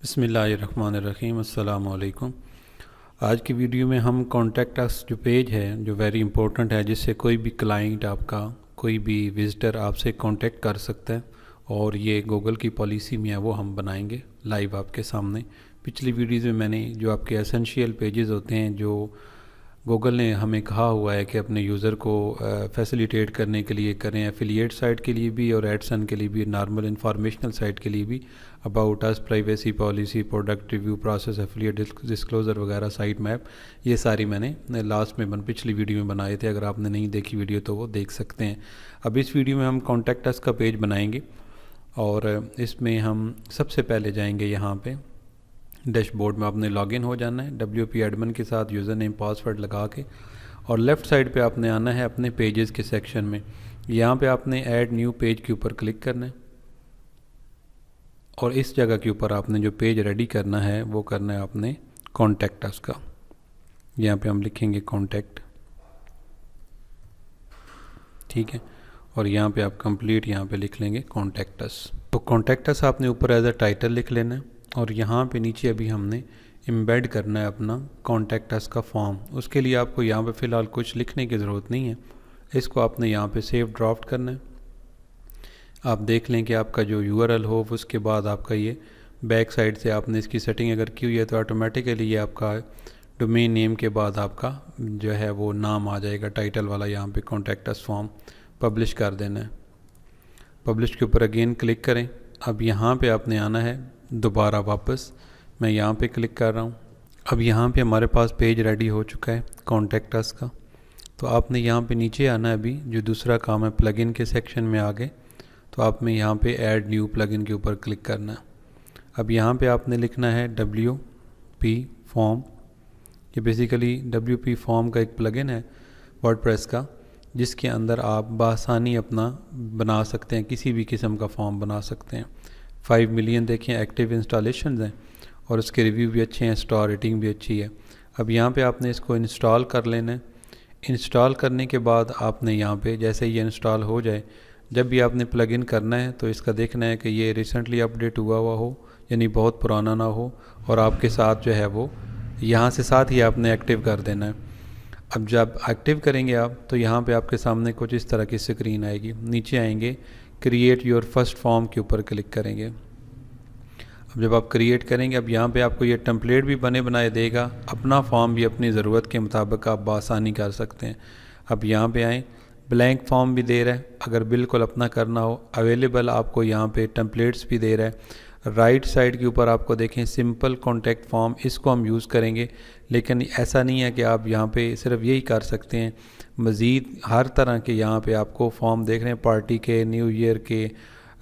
बिस्मिल्लाहिर्रहमानिर्रहीम अस्सलाम वालेकुम। आज की वीडियो में हम कॉन्टैक्ट अस जो पेज है जो वेरी इंपॉर्टेंट है, जिससे कोई भी क्लाइंट आपका, कोई भी विज़िटर आपसे कांटेक्ट कर सकता है और ये गूगल की पॉलिसी में है, वो हम बनाएंगे लाइव आपके सामने। पिछली वीडियोज़ में मैंने जो आपके एसेंशियल पेजेस होते हैं जो गूगल ने हमें कहा हुआ है कि अपने यूज़र को फैसिलिटेट करने के लिए करें, एफिलिएट साइट के लिए भी और एडसन के लिए भी, नॉर्मल इंफॉर्मेशनल साइट के लिए भी, about us, privacy policy, product review process, affiliate disclosure वगैरह, साइट मैप, ये सारी मैंने लास्ट में पिछली वीडियो में बनाए थे। अगर आपने नहीं देखी वीडियो तो वो देख सकते हैं। अब इस वीडियो में हम कॉन्टैक्ट अस का पेज बनाएंगे और इसमें हम सबसे पहले जाएंगे यहाँ पे डैशबोर्ड में। आपने लॉगिन हो जाना है WP एडमिन के साथ, यूज़र नेम पासवर्ड लगा के, और लेफ़्ट साइड पे आपने आना है अपने पेजेस के सेक्शन में। यहाँ पे आपने ऐड न्यू पेज के ऊपर क्लिक करना है और इस जगह के ऊपर आपने जो पेज रेडी करना है वो करना है आपने कॉन्टैक्ट अस का। यहाँ पे हम लिखेंगे कॉन्टैक्ट, ठीक है, और यहाँ पे आप कंप्लीट यहाँ पे लिख लेंगे कॉन्टैक्ट अस। तो कॉन्टैक्ट अस आपने ऊपर एज अ टाइटल लिख लेना है और यहाँ पे नीचे अभी हमने एम्बेड करना है अपना कॉन्टैक्ट अस का फॉर्म। उसके लिए आपको यहाँ पे फ़िलहाल कुछ लिखने की ज़रूरत नहीं है, इसको आपने यहाँ पे सेव ड्राफ्ट करना है। आप देख लें कि आपका जो URL हो, उसके बाद आपका ये बैक साइड से आपने इसकी सेटिंग अगर की हुई है तो ऑटोमेटिकली ये आपका डोमेन नेम के बाद आपका जो है वो नाम आ जाएगा टाइटल वाला। यहाँ पे कॉन्टैक्ट अस फॉर्म पब्लिश कर देना है। पब्लिश के ऊपर अगेन क्लिक करें। अब यहाँ पे आपने आना है दोबारा वापस, मैं यहाँ पे क्लिक कर रहा हूँ। अब यहाँ पे हमारे पास पेज रेडी हो चुका है कॉन्टैक्ट अस का। तो आपने यहाँ पे नीचे आना है, अभी जो दूसरा काम है प्लगइन के सेक्शन में आगे, तो आपने यहाँ पे ऐड न्यू प्लगइन के ऊपर क्लिक करना है। अब यहाँ पे आपने लिखना है WP फॉर्म। ये बेसिकली WP फॉर्म का एक प्लगइन है वर्डप्रेस का, जिसके अंदर आप बआसानी अपना बना सकते हैं, किसी भी किस्म का फॉर्म बना सकते हैं। 5 मिलियन देखें एक्टिव इंस्टॉलेशन हैं और उसके रिव्यू भी अच्छे हैं, स्टार रेटिंग भी अच्छी है। अब यहाँ पे आपने इसको इंस्टॉल कर लेना है। इंस्टॉल करने के बाद आपने यहाँ पे जैसे ये इंस्टॉल हो जाए, जब भी आपने प्लगइन करना है तो इसका देखना है कि ये रिसेंटली अपडेट हुआ हो, यानी बहुत पुराना ना हो, और आपके साथ जो है वो यहाँ से साथ ही आपने एक्टिव कर देना है। अब जब एक्टिव करेंगे आप तो यहाँ पे आपके सामने कुछ इस तरह की स्क्रीन आएगी। नीचे आएंगे, क्रिएट योर फर्स्ट फॉर्म के ऊपर क्लिक करेंगे। अब जब आप क्रिएट करेंगे, अब यहाँ पे आपको ये टेम्पलेट भी बने बनाए देगा, अपना फॉर्म भी अपनी ज़रूरत के मुताबिक आप बआसानी कर सकते हैं। अब यहाँ पे आएँ, ब्लैंक फॉर्म भी दे रहा है, अगर बिल्कुल अपना करना हो अवेलेबल आपको यहाँ पे टेम्पलेट्स भी दे रहा है। राइट साइड के ऊपर आपको देखें सिंपल कॉन्टैक्ट फॉर्म, इसको हम यूज़ करेंगे, लेकिन ऐसा नहीं है कि आप यहाँ पे सिर्फ यही कर सकते हैं। मज़ीद हर तरह के यहाँ पे आपको फॉर्म देख रहे हैं, पार्टी के, न्यू ईयर के,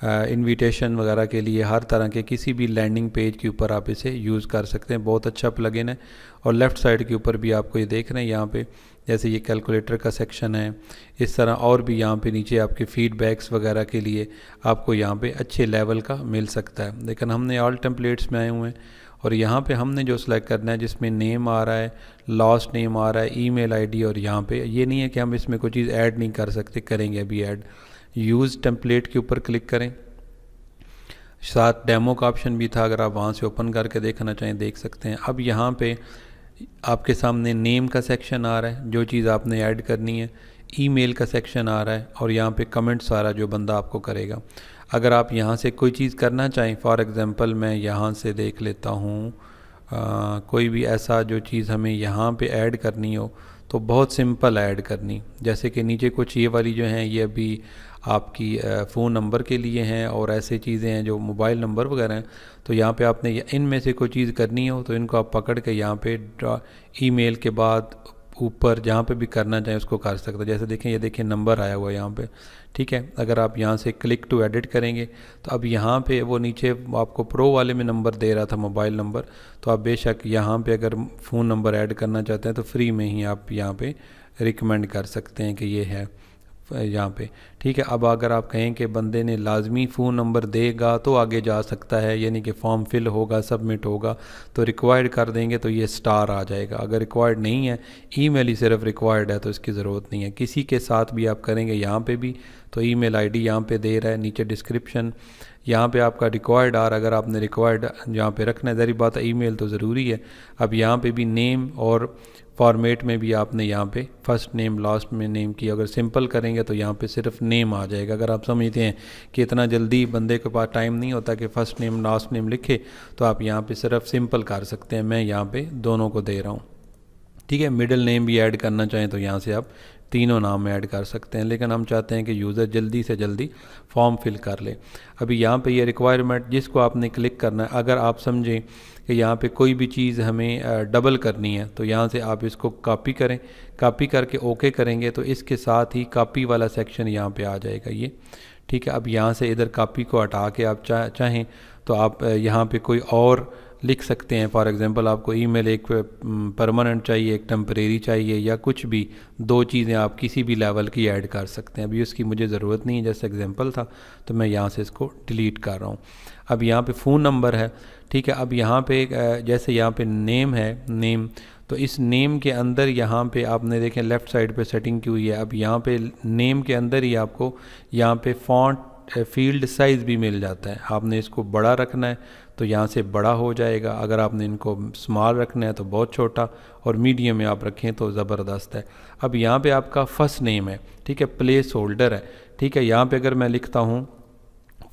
इनविटेशन वगैरह के लिए, हर तरह के किसी भी लैंडिंग पेज के ऊपर आप इसे यूज़ कर सकते हैं। बहुत अच्छा प्लगइन है। और लेफ़्ट साइड के ऊपर भी आपको ये देख रहे हैं, यहाँ पे जैसे ये कैलकुलेटर का सेक्शन है, इस तरह और भी यहाँ पे नीचे आपके फीडबैक्स वगैरह के लिए आपको यहाँ पे अच्छे लेवल का मिल सकता है। लेकिन हमने ऑल टेम्पलेट्स में आए हुए हैं और यहाँ पे हमने जो सिलेक्ट करना है, जिसमें नेम आ रहा है, लास्ट नेम आ रहा है, ईमेल आईडी, और यहाँ पे ये नहीं है कि हम इसमें कोई चीज़ ऐड नहीं कर सकते, करेंगे अभी ऐड। यूज़ टेम्पलेट के ऊपर क्लिक करें। साथ डेमो का ऑप्शन भी था, अगर आप वहाँ से ओपन करके देखना चाहें देख सकते हैं। अब यहाँ पे आपके सामने नेम का सेक्शन आ रहा है, जो चीज़ आपने ऐड करनी है। ईमेल का सेक्शन आ रहा है और यहाँ पे कमेंट्स आ रहा है जो बंदा आपको करेगा। अगर आप यहाँ से कोई चीज़ करना चाहें, फॉर एग्ज़ाम्पल मैं यहाँ से देख लेता हूँ कोई भी ऐसा जो चीज़ हमें यहाँ पे ऐड करनी हो तो बहुत सिंपल ऐड करनी, जैसे कि नीचे कुछ ये वाली जो हैं ये अभी आपकी फ़ोन नंबर के लिए हैं और ऐसे चीज़ें हैं जो मोबाइल नंबर वगैरह हैं। तो यहाँ पे आपने इनमें से कोई चीज़ करनी हो तो इनको आप पकड़ के यहाँ पे ईमेल के बाद ऊपर जहाँ पे भी करना चाहें उसको कर सकते हैं। जैसे देखें, ये देखें नंबर आया हुआ है यहाँ पे, ठीक है। अगर आप यहाँ से क्लिक टू एडिट करेंगे तो अब यहाँ पे वो नीचे आपको प्रो वाले में नंबर दे रहा था, मोबाइल नंबर, तो आप बेशक यहाँ पे अगर फ़ोन नंबर ऐड करना चाहते हैं तो फ्री में ही आप यहाँ पे रिकमेंड कर सकते हैं कि ये है यहाँ पे, ठीक है। अब अगर आप कहें कि बंदे ने लाजमी फ़ोन नंबर देगा तो आगे जा सकता है, यानी कि फॉर्म फिल होगा, सबमिट होगा, तो रिक्वायर्ड कर देंगे तो ये स्टार आ जाएगा। अगर रिक्वायर्ड नहीं है, ईमेल ही सिर्फ रिक्वायर्ड है, तो इसकी ज़रूरत नहीं है। किसी के साथ भी आप करेंगे यहाँ पे भी तो ईमेल आईडी यहाँ पे दे रहा है, नीचे डिस्क्रिप्शन यहाँ पे आपका रिक्वायर्ड आर अगर आपने रिक्वायर्ड यहाँ पे रखना है, ज़री बात है ईमेल तो ज़रूरी है। अब यहाँ पे भी नेम और फॉर्मेट में भी आपने यहाँ पे फर्स्ट नेम लास्ट में नेम की, अगर सिंपल करेंगे तो यहाँ पे सिर्फ नेम आ जाएगा। अगर आप समझते हैं कि इतना जल्दी बंदे के पास टाइम नहीं होता कि फ़र्स्ट नेम लास्ट नेम लिखे, तो आप यहाँ पे सिर्फ सिंपल कर सकते हैं। मैं यहाँ पे दोनों को दे रहा हूँ, ठीक है। मिडिल नेम भी ऐड करना चाहें तो यहाँ से आप तीनों नाम ऐड कर सकते हैं, लेकिन हम चाहते हैं कि यूज़र जल्दी से जल्दी फॉर्म फिल कर ले। अभी यहाँ पे ये रिक्वायरमेंट जिसको आपने क्लिक करना है, अगर आप समझें कि यहाँ पे कोई भी चीज़ हमें डबल करनी है तो यहाँ से आप इसको कॉपी करें, कॉपी करके ओके करेंगे तो इसके साथ ही कॉपी वाला सेक्शन यहाँ पे आ जाएगा ये, ठीक है। अब यहाँ से इधर कॉपी को हटा के आप चाहें तो आप यहाँ पे कोई और लिख सकते हैं। फॉर एग्जांपल आपको ईमेल एक परमानेंट चाहिए, एक टेम्परेरी चाहिए, या कुछ भी दो चीज़ें आप किसी भी लेवल की ऐड कर सकते हैं। अभी उसकी मुझे ज़रूरत नहीं है, जैसे एग्जांपल था तो मैं यहाँ से इसको डिलीट कर रहा हूँ। अब यहाँ पे फ़ोन नंबर है, ठीक है। अब यहाँ पे जैसे यहाँ पे नेम है, नेम, तो इस नेम के अंदर यहाँ पे आपने देखें लेफ़्ट साइड पे सेटिंग की हुई है। अब यहाँ पे नेम के अंदर ही आपको यहाँ पे फॉन्ट फील्ड साइज़ भी मिल जाता है। आपने इसको बड़ा रखना है तो यहाँ से बड़ा हो जाएगा, अगर आपने इनको स्मॉल रखना है तो बहुत छोटा, और मीडियम में आप रखें तो ज़बरदस्त है। अब यहाँ पे आपका फर्स्ट नेम है, ठीक है, प्लेस होल्डर है, ठीक है। यहाँ पे अगर मैं लिखता हूँ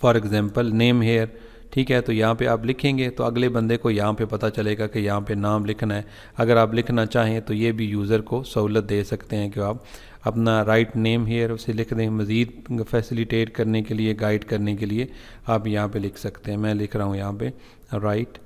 फॉर एग्ज़ाम्पल नेम हेयर, ठीक है, तो यहाँ पे आप लिखेंगे तो अगले बंदे को यहाँ पे पता चलेगा कि यहाँ पे नाम लिखना है। अगर आप लिखना चाहें तो ये भी यूज़र को सहूलत दे सकते हैं कि आप अपना राइट नेम हेयर उसे लिख दें। मज़ीद फैसिलिटेट करने के लिए, गाइड करने के लिए आप यहाँ पे लिख सकते हैं। मैं लिख रहा हूँ यहाँ पे राइट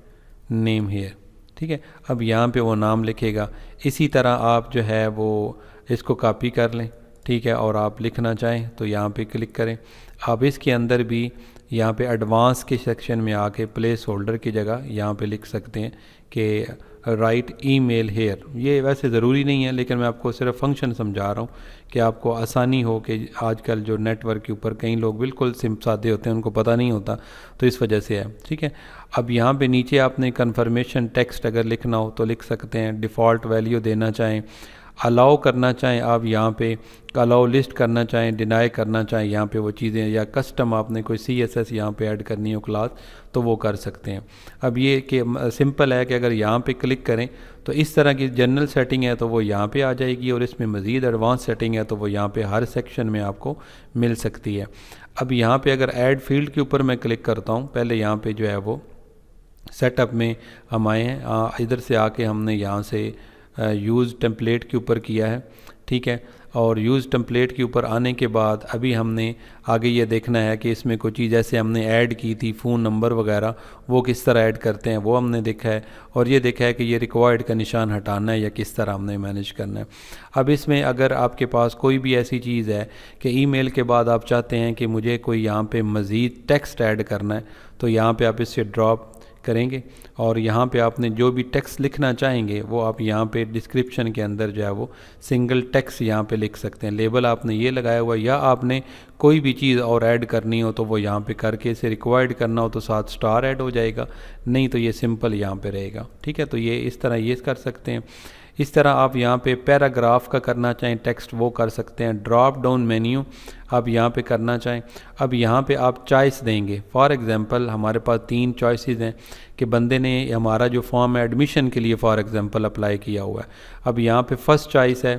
नेम हेयर, ठीक है। अब यहाँ पे वो नाम लिखेगा। इसी तरह आप जो है वो इसको कॉपी कर लें, ठीक है, और आप लिखना चाहें तो यहाँ पे क्लिक करें। आप इसके अंदर भी यहाँ पे एडवांस के सेक्शन में आके प्लेस होल्डर की जगह यहाँ पे लिख सकते हैं कि राइट ईमेल हेयर। ये वैसे ज़रूरी नहीं है, लेकिन मैं आपको सिर्फ फंक्शन समझा रहा हूँ कि आपको आसानी हो कि आजकल जो नेटवर्क के ऊपर कई लोग बिल्कुल सादे होते हैं, उनको पता नहीं होता, तो इस वजह से है, ठीक है। अब यहाँ पे नीचे आपने कन्फर्मेशन टेक्स्ट अगर लिखना हो तो लिख सकते हैं। डिफ़ॉल्ट वैल्यू देना चाहें, अलाउ करना चाहें आप यहाँ पे अलाउ लिस्ट करना चाहें, डिनाई करना चाहें यहाँ पे वो चीज़ें, या कस्टम आपने कोई CSS यहाँ पे ऐड करनी हो क्लास तो वो कर सकते हैं। अब ये कि सिंपल है कि अगर यहाँ पे क्लिक करें तो इस तरह की जनरल सेटिंग है तो वो यहाँ पे आ जाएगी, और इसमें मज़ीद एडवांस सेटिंग है तो वो यहाँ पे हर सेक्शन में आपको मिल सकती है। अब यहाँ पे अगर ऐड फील्ड के ऊपर मैं क्लिक करता हूँ, पहले यहाँ पे जो है वो सेटअप में हम आए हैं, इधर से आके हमने यहाँ से यूज़ टेम्पलेट के ऊपर किया है, ठीक है। और यूज़ टेम्पलेट के ऊपर आने के बाद अभी हमने आगे ये देखना है कि इसमें कोई चीज़ जैसे हमने ऐड की थी फ़ोन नंबर वगैरह, वो किस तरह ऐड करते हैं वो हमने देखा है, और ये देखा है कि ये रिक्वायर्ड का निशान हटाना है या किस तरह हमने मैनेज करना है। अब इसमें अगर आपके पास कोई भी ऐसी चीज़ है कि ईमेल के बाद आप चाहते हैं कि मुझे कोई यहाँ पे मज़ीद टेक्स्ट ऐड करना है, तो यहाँ पे आप इससे ड्रॉप करेंगे और यहाँ पे आपने जो भी टेक्स्ट लिखना चाहेंगे वो आप यहाँ पे डिस्क्रिप्शन के अंदर जो है वो सिंगल टेक्स्ट यहाँ पे लिख सकते हैं। लेबल आपने ये लगाया हुआ, या आपने कोई भी चीज़ और ऐड करनी हो तो वो यहाँ पे करके इसे रिक्वायर्ड करना हो तो साथ स्टार ऐड हो जाएगा, नहीं तो ये सिंपल यहाँ पे रहेगा, ठीक है। तो ये इस तरह ये कर सकते हैं। इस तरह आप यहाँ पे पैराग्राफ का करना चाहें टेक्स्ट वो कर सकते हैं। ड्रॉप डाउन मेन्यू आप यहाँ पे करना चाहें, अब यहाँ पे आप चॉइस देंगे। फॉर एग्जांपल हमारे पास 3 चॉइसेस हैं कि बंदे ने हमारा जो फॉर्म है एडमिशन के लिए फॉर एग्जांपल अप्लाई किया हुआ है। अब यहाँ पे फर्स्ट चॉइस है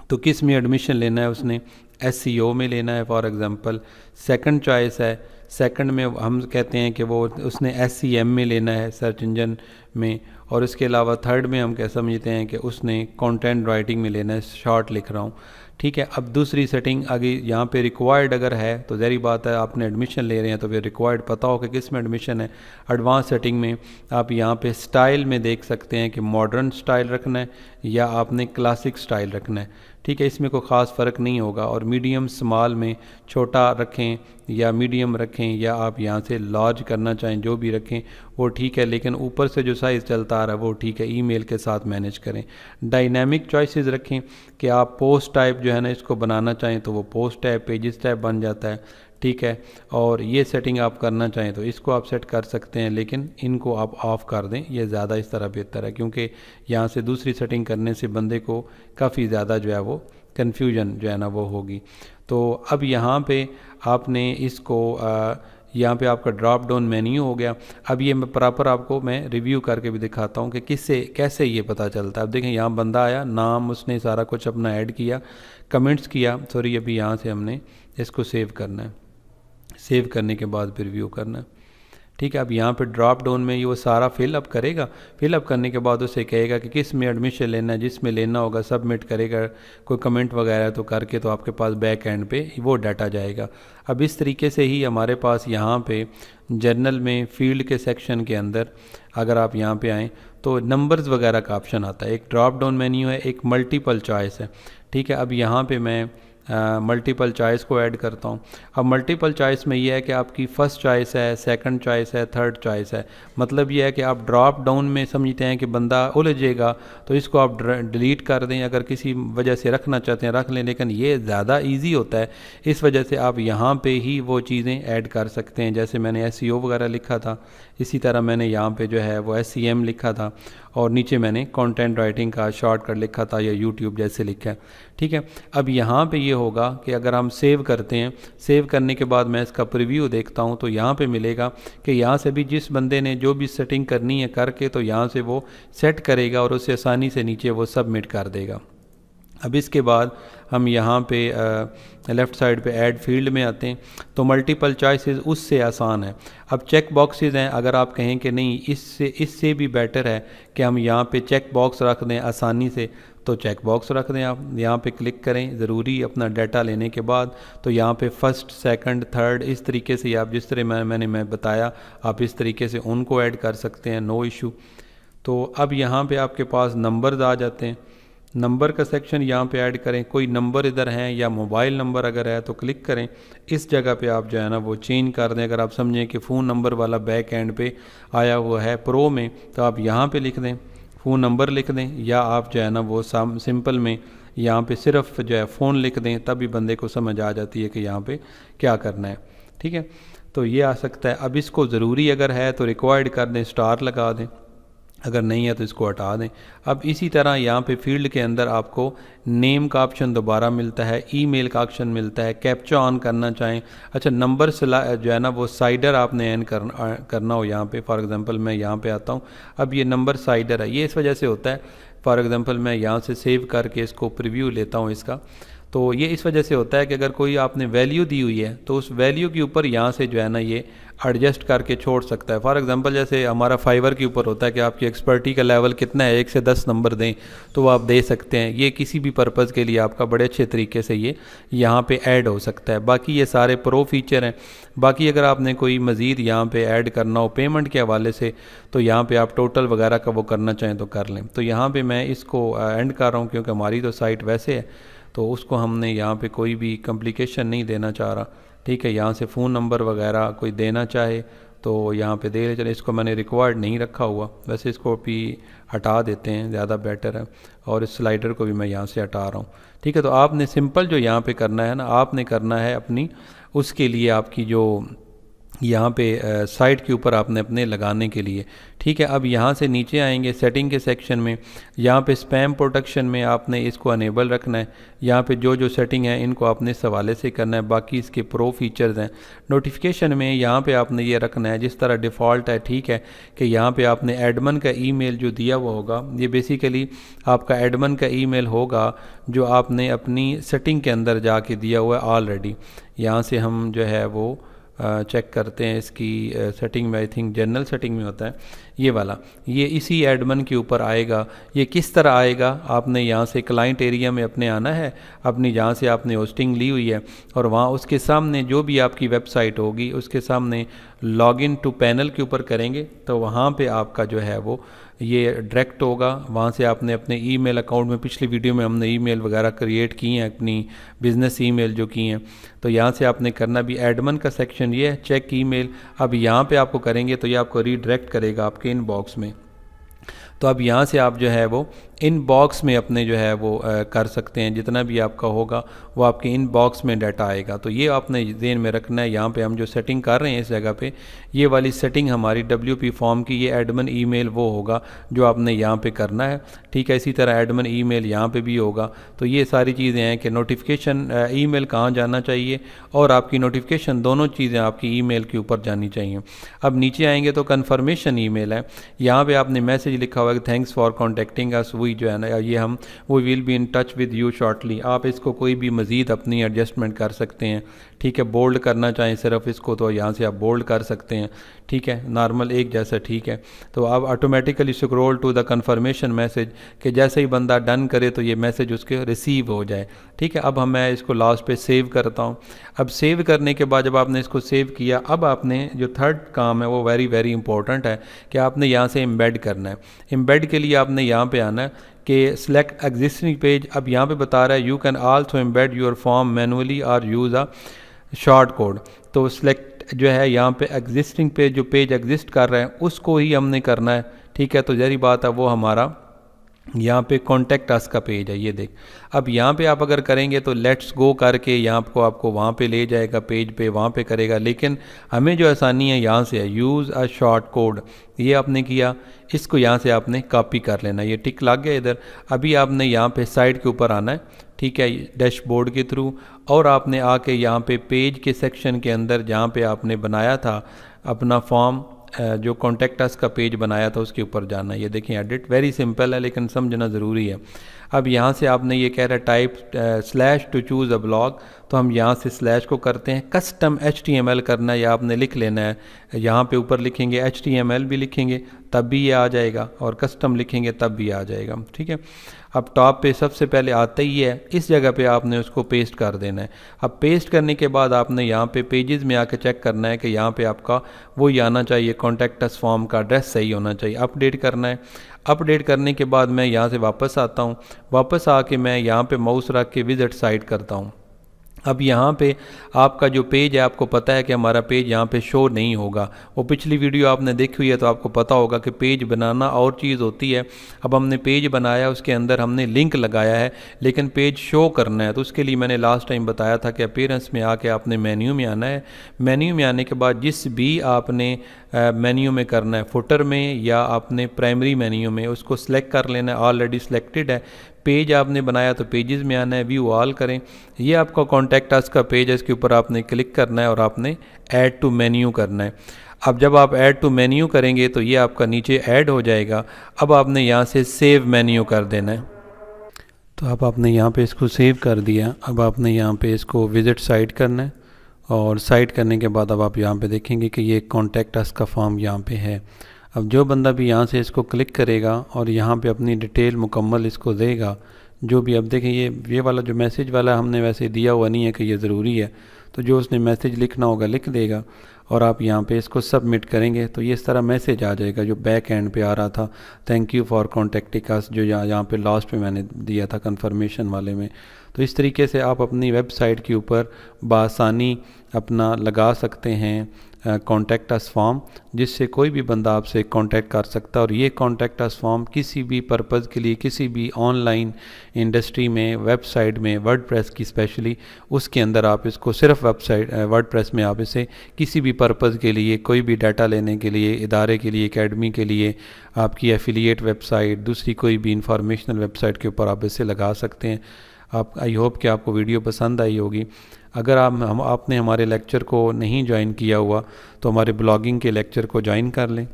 तो किस में एडमिशन लेना है, उसने SEO में लेना है फॉर एग्जांपल। सेकंड चॉइस है, सेकंड में हम कहते हैं कि वो उसने SEM में लेना है, सर्च इंजन में। और इसके अलावा थर्ड में हम कह समझते हैं कि उसने कंटेंट राइटिंग में लेना है, शॉर्ट लिख रहा हूँ, ठीक है। अब दूसरी सेटिंग आगे यहाँ पे रिक्वायर्ड अगर है तो ज़ाहिर बात है आपने एडमिशन ले रहे हैं तो फिर रिक्वायर्ड पता हो कि किस में एडमिशन है। एडवांस सेटिंग में आप यहाँ पे स्टाइल में देख सकते हैं कि मॉडर्न स्टाइल रखना है या आपने क्लासिक स्टाइल रखना है, ठीक है। इसमें कोई ख़ास फ़र्क नहीं होगा। और मीडियम स्मॉल में छोटा रखें या मीडियम रखें या आप यहाँ से लार्ज करना चाहें, जो भी रखें वो ठीक है, लेकिन ऊपर से जो साइज़ चलता आ रहा है वो ठीक है, ईमेल के साथ मैनेज करें। डायनामिक चॉइसेस रखें कि आप पोस्ट टाइप जो है ना इसको बनाना चाहें तो वो पोस्ट टाइप, पेजेस टाइप बन जाता है, ठीक है। और ये सेटिंग आप करना चाहें तो इसको आप सेट कर सकते हैं, लेकिन इनको आप ऑफ़ कर दें, ये ज़्यादा इस तरह बेहतर है, क्योंकि यहाँ से दूसरी सेटिंग करने से बंदे को काफ़ी ज़्यादा जो है वो कन्फ्यूजन जो है ना वो होगी। तो अब यहाँ पे आपने इसको यहाँ पे आपका ड्रॉप डाउन मेन्यू हो गया। अब ये मैं प्रॉपर आपको मैं रिव्यू करके भी दिखाता हूँ कि किससे कैसे ये पता चलता है। अब देखें यहाँ बंदा आया, नाम उसने सारा कुछ अपना ऐड किया, कमेंट्स किया, सॉरी अभी यहाँ से हमने इसको सेव करना है, सेव करने के बाद फिर व्यू करना है। ठीक है, अब यहाँ पे ड्रॉप डाउन में ये वो सारा फिलअप करेगा, फिलअप करने के बाद उसे कहेगा कि किस में एडमिशन लेना है, जिसमें लेना होगा सबमिट करेगा, कोई कमेंट वगैरह तो करके तो आपके पास बैक एंड पे वो डाटा जाएगा। अब इस तरीके से ही हमारे पास यहाँ पे जर्नल में फील्ड के सेक्शन के अंदर अगर आप यहाँ पे आएँ तो नंबर्स वगैरह का ऑप्शन आता है, एक ड्रॉप डाउन मेन्यू है, एक मल्टीपल चॉइस है। ठीक है, अब यहाँ पे मैं मल्टीपल चॉइस को ऐड करता हूँ। अब मल्टीपल चॉइस में ये है कि आपकी फ़र्स्ट चॉइस है, सेकंड चॉइस है, थर्ड चॉइस है। मतलब ये है कि आप ड्रॉप डाउन में समझते हैं कि बंदा उलझेगा तो इसको आप डिलीट कर दें, अगर किसी वजह से रखना चाहते हैं रख लें, लेकिन ये ज़्यादा ईजी होता है, इस वजह से आप यहाँ पे ही वो चीज़ें ऐड कर सकते हैं। जैसे मैंने SEO वगैरह लिखा था, इसी तरह मैंने यहाँ पे जो है वो SEM लिखा था और नीचे मैंने कंटेंट राइटिंग का शॉर्टकट लिखा था या यूट्यूब जैसे लिखा है। ठीक है, अब यहाँ पे ये होगा कि अगर हम सेव करते हैं, सेव करने के बाद मैं इसका प्रीव्यू देखता हूँ तो यहाँ पे मिलेगा कि यहाँ से भी जिस बंदे ने जो भी सेटिंग करनी है करके तो यहाँ से वो सेट करेगा और उसे आसानी से नीचे वो सबमिट कर देगा। अब इसके बाद हम यहाँ पे लेफ़्ट साइड पे ऐड फील्ड में आते हैं तो मल्टीपल चॉइसेस उससे आसान है। अब चेक बॉक्सेस हैं, अगर आप कहें कि नहीं इससे भी बेटर है कि हम यहाँ पे चेक बॉक्स रख दें आसानी से, तो चेक बॉक्स रख दें। आप यहाँ पे क्लिक करें ज़रूरी अपना डाटा लेने के बाद, तो यहाँ पे फर्स्ट सेकंड थर्ड इस तरीके से आप जिस तरह मैंने बताया आप इस तरीके से उनको ऐड कर सकते हैं, नो इशू। तो अब यहाँ पे आपके पास नंबर्स आ जाते हैं, नंबर का सेक्शन यहाँ पे ऐड करें, कोई नंबर इधर हैं या मोबाइल नंबर अगर है तो क्लिक करें, इस जगह पे आप जो है ना वो चेंज कर दें। अगर आप समझें कि फ़ोन नंबर वाला बैक एंड पे आया हुआ है प्रो में तो आप यहाँ पे लिख दें, फ़ोन नंबर लिख दें, या आप जो है ना वो सिंपल में यहाँ पे सिर्फ जो है फ़ोन लिख दें, तभी बंदे को समझ आ जाती है कि यहाँ पे क्या करना है। ठीक है, तो ये आ सकता है। अब इसको ज़रूरी अगर है तो रिक्वायर्ड कर दें, स्टार लगा दें, अगर नहीं है तो इसको हटा दें। अब इसी तरह यहाँ पे फील्ड के अंदर आपको नेम का ऑप्शन दोबारा मिलता है, ईमेल का ऑप्शन मिलता है, कैप्चा ऑन करना चाहें, अच्छा नंबर जो है ना वो साइडर आपने एन करना हो यहाँ पे, फॉर एग्जांपल मैं यहाँ पे आता हूँ, अब ये नंबर साइडर है, ये इस वजह से होता है, फॉर एग्जांपल मैं यहाँ से सेव करके इसको प्रीव्यू लेता हूँ इसका, तो ये इस वजह से होता है कि अगर कोई आपने वैल्यू दी हुई है तो उस वैल्यू के ऊपर यहाँ से जो है ना ये एडजस्ट करके छोड़ सकता है। फॉर एग्जांपल जैसे हमारा फाइवर के ऊपर होता है कि आपकी एक्सपर्टी का लेवल कितना है, 1 से 10 नंबर दें तो वो आप दे सकते हैं। ये किसी भी पर्पज़ के लिए आपका बड़े अच्छे तरीके से ये यहाँ पे ऐड हो सकता है। बाकी ये सारे प्रो फीचर हैं। बाकी अगर आपने कोई मज़ीद यहाँ पे ऐड करना हो पेमेंट के हवाले से तो यहाँ पे आप टोटल वगैरह का वो करना चाहें तो कर लें। तो यहाँ पे मैं इसको एंड कर रहा हूँ क्योंकि हमारी तो साइट वैसे है तो उसको हमने यहाँ पे कोई भी कॉम्प्लिकेशन नहीं देना चाह रहा। ठीक है, यहाँ से फ़ोन नंबर वगैरह कोई देना चाहे तो यहाँ पे दे ले चले, इसको मैंने रिक्वायर्ड नहीं रखा हुआ, वैसे इसको भी हटा देते हैं, ज़्यादा बेटर है। और इस स्लाइडर को भी मैं यहाँ से हटा रहा हूँ। ठीक है, तो आपने सिंपल जो यहाँ पे करना है ना, आपने करना है अपनी उसके लिए आपकी जो यहाँ पे साइट के ऊपर आपने अपने लगाने के लिए। ठीक है, अब यहाँ से नीचे आएंगे सेटिंग के सेक्शन में, यहाँ पे स्पैम प्रोटेक्शन में आपने इसको अनेबल रखना है। यहाँ पे जो जो सेटिंग है इनको आपने इस हवाले से करना है, बाकी इसके प्रो फीचर्स हैं। नोटिफिकेशन में यहाँ पे आपने ये रखना है जिस तरह डिफ़ॉल्ट है, ठीक है, कि यहाँ पे आपने एडमिन का ईमेल जो दिया हुआ होगा, ये बेसिकली आपका एडमिन का ईमेल होगा जो आपने अपनी सेटिंग के अंदर जाके दिया हुआ है ऑलरेडी। यहाँ से हम जो है वो चेक करते हैं इसकी सेटिंग में, आई थिंक जनरल सेटिंग में होता है ये वाला, ये इसी एडमिन के ऊपर आएगा। ये किस तरह आएगा, आपने यहाँ से क्लाइंट एरिया में अपने आना है, अपनी जहाँ से आपने होस्टिंग ली हुई है, और वहाँ उसके सामने जो भी आपकी वेबसाइट होगी उसके सामने लॉगिन टू पैनल के ऊपर करेंगे तो वहाँ पे आपका जो है वो ये डायरेक्ट होगा। वहाँ से आपने अपने ईमेल अकाउंट में, पिछली वीडियो में हमने ईमेल वगैरह क्रिएट की हैं, अपनी बिज़नेस ईमेल जो की हैं, तो यहाँ से आपने करना भी एडमिन का सेक्शन ये है, चेक ईमेल। अब यहाँ पे आपको करेंगे तो ये आपको रीडायरेक्ट करेगा आपके इनबॉक्स में। तो अब यहाँ से आप जो है वो इन बॉक्स में अपने जो है वो कर सकते हैं, जितना भी आपका होगा वो आपके इन बॉक्स में डाटा आएगा। तो ये आपने ध्यान में रखना है। यहाँ पे हम जो सेटिंग कर रहे हैं इस जगह पे, ये वाली सेटिंग हमारी WP फॉर्म की, ये एडमिन ईमेल वो होगा जो आपने यहाँ पे करना है, ठीक है। इसी तरह एडमिन ईमेल यहाँ पे भी होगा। तो ये सारी चीज़ें हैं कि नोटिफिकेशन ईमेल कहाँ जाना चाहिए और आपकी नोटिफिकेशन, दोनों चीज़ें आपकी ईमेल के ऊपर जानी चाहिए। अब नीचे आएंगे तो कन्फर्मेशन ईमेल है, यहाँ पे आपने मैसेज लिखा हुआ है कि थैंक्स फॉर कॉन्टेक्टिंग अस, वही जो है ना ये हम वो will be in touch with you shortly. आप इसको कोई भी मज़ीद अपनी एडजस्टमेंट कर सकते हैं, ठीक है। बोल्ड करना चाहें सिर्फ इसको तो यहाँ से आप बोल्ड कर सकते हैं, ठीक है, नॉर्मल एक जैसा, ठीक है। तो आप automatically scroll to the confirmation message कि जैसे ही बंदा डन करे तो ये मैसेज उसके रिसीव हो जाए, ठीक है। अब मैं इसको लास्ट पे सेव करता हूँ। अब सेव करने के बाद जब आपने इसको सेव किया, अब आपने जो थर्ड काम है वो वेरी वेरी इंपॉर्टेंट है कि आपने यहाँ से एम्बेड करना है। एम्बेड के लिए आपने यहाँ पे आना है कि सिलेक्ट एग्जिस्टिंग पेज। अब यहाँ पे बता रहा है you can also embed your form manually और यूज़ अ शॉर्ट कोड। तो सिलेक्ट जो है यहाँ पे एग्जिस्टिंग पेज, जो पेज एग्जिस्ट कर रहा है उसको ही हमने करना है, ठीक है। तो जहरी बात है वो हमारा यहाँ पे कॉन्टैक्ट अस का पेज है, ये देख। अब यहाँ पे आप अगर करेंगे तो लेट्स गो करके यहाँ आपको वहाँ पे ले जाएगा पेज पे, वहाँ पे करेगा। लेकिन हमें जो आसानी है यहाँ से है यूज़ अ शॉर्ट कोड, ये आपने किया, इसको यहाँ से आपने कॉपी कर लेना। ये टिक लग गया इधर। अभी आपने यहाँ पे साइड के ऊपर आना है, ठीक है, डैशबोर्ड के थ्रू, और आपने आके यहाँ पे पेज के सेक्शन के अंदर जहाँ पे आपने बनाया था अपना फॉर्म, जो कॉन्टैक्ट अस का पेज बनाया था उसके ऊपर जाना है। ये देखें एडिट, वेरी सिंपल है लेकिन समझना ज़रूरी है। अब यहाँ से आपने ये कह रहा है type slash to choose a blog, तो हम यहाँ से स्लैश को करते हैं। कस्टम HTML करना है या आपने लिख लेना है, यहाँ पे ऊपर लिखेंगे HTML भी लिखेंगे तब भी ये आ जाएगा, और कस्टम लिखेंगे तब भी आ जाएगा, ठीक है। अब टॉप पे सबसे पहले आता ही है, इस जगह पे आपने उसको पेस्ट कर देना है। अब पेस्ट करने के बाद आपने यहाँ पे पेजेस में आके चेक करना है कि यहाँ पे आपका वो ही आना चाहिए, कॉन्टैक्ट अस फॉर्म का एड्रेस सही होना चाहिए, अपडेट करना है। अपडेट करने के बाद मैं यहाँ से वापस आता हूँ, वापस आके मैं यहाँ पे माउस रख के विजिट साइट करता हूँ। अब यहाँ पे आपका जो पेज है, आपको पता है कि हमारा पेज यहाँ पे शो नहीं होगा। वो पिछली वीडियो आपने देखी हुई है तो आपको पता होगा कि पेज बनाना और चीज़ होती है। अब हमने पेज बनाया, उसके अंदर हमने लिंक लगाया है, लेकिन पेज शो करना है तो उसके लिए मैंने लास्ट टाइम बताया था कि अपीयरेंस में आके आपने मेन्यू में आना है। मेन्यू में आने के बाद जिस भी आपने मेन्यू में करना है, फुटर में या आपने प्राइमरी मेन्यू में, उसको सिलेक्ट कर लेना है। ऑलरेडी सिलेक्टेड है, पेज आपने बनाया तो पेजेस में आना है, व्यू ऑल करें। ये आपका कॉन्टैक्ट अस का पेज है, इसके ऊपर आपने क्लिक करना है और आपने ऐड टू मेन्यू करना है। अब जब आप ऐड टू मेन्यू करेंगे तो ये आपका नीचे ऐड हो जाएगा। अब आपने यहाँ से सेव मेन्यू कर देना है। तो अब आपने यहाँ पे इसको सेव कर दिया। अब आपने यहाँ पे इसको विजिट साइट करना है, और साइट करने के बाद अब आप यहाँ पे देखेंगे कि ये कॉन्टैक्ट अस का फॉर्म यहाँ पे है। अब जो बंदा भी यहाँ से इसको क्लिक करेगा और यहाँ पे अपनी डिटेल मुकम्मल इसको देगा, जो भी, अब देखें ये वाला जो मैसेज वाला हमने वैसे दिया हुआ नहीं है कि ये ज़रूरी है, तो जो उसने मैसेज लिखना होगा लिख देगा और आप यहाँ पे इसको सबमिट करेंगे तो ये इस तरह मैसेज आ जाएगा जो बैक एंड पे आ रहा था, थैंक यू फॉर कॉन्टैक्टिंग अस, जो यहाँ पे लास्ट पे मैंने दिया था कन्फर्मेशन वाले में। तो इस तरीके से आप अपनी वेबसाइट के ऊपर बआसानी अपना लगा सकते हैं कॉन्टैक्ट अस फॉर्म, जिससे कोई भी बंदा आपसे कांटेक्ट कर सकता है। और ये कॉन्टैक्ट अस फॉर्म किसी भी पर्पज़ के लिए, किसी भी ऑनलाइन इंडस्ट्री में, वेबसाइट में, वर्डप्रेस की स्पेशली, उसके अंदर आप इसको सिर्फ वेबसाइट वर्डप्रेस में आप इसे किसी भी पर्पज़ के लिए, कोई भी डाटा लेने के लिए, इदारे के लिए, एकेडमी के लिए, आपकी एफिलिएट वेबसाइट, दूसरी कोई भी इंफॉर्मेशनल वेबसाइट के ऊपर आप इसे लगा सकते हैं। आप, आई होप कि आपको वीडियो पसंद आई होगी। अगर आपने हमारे लेक्चर को नहीं ज्वाइन किया हुआ तो हमारे ब्लॉगिंग के लेक्चर को ज्वाइन कर लें,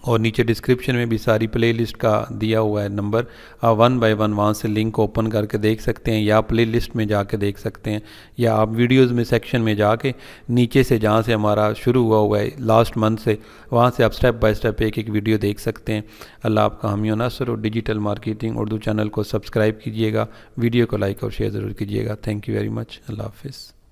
और नीचे डिस्क्रिप्शन में भी सारी प्लेलिस्ट का दिया हुआ है नंबर, आप 1 बाय 1 वहाँ से लिंक ओपन करके देख सकते हैं, या प्लेलिस्ट में जाके देख सकते हैं, या आप वीडियोस में सेक्शन में जाके नीचे से जहाँ से हमारा शुरू हुआ है लास्ट मंथ से, वहाँ से आप स्टेप बाय स्टेप एक एक वीडियो देख सकते हैं। अल्लाह आपका हामी व नस्र। और डिजिटल मार्केटिंग उर्दू चैनल को सब्सक्राइब कीजिएगा, वीडियो को लाइक और शेयर ज़रूर कीजिएगा। Thank you very much. Allah हाफिज़।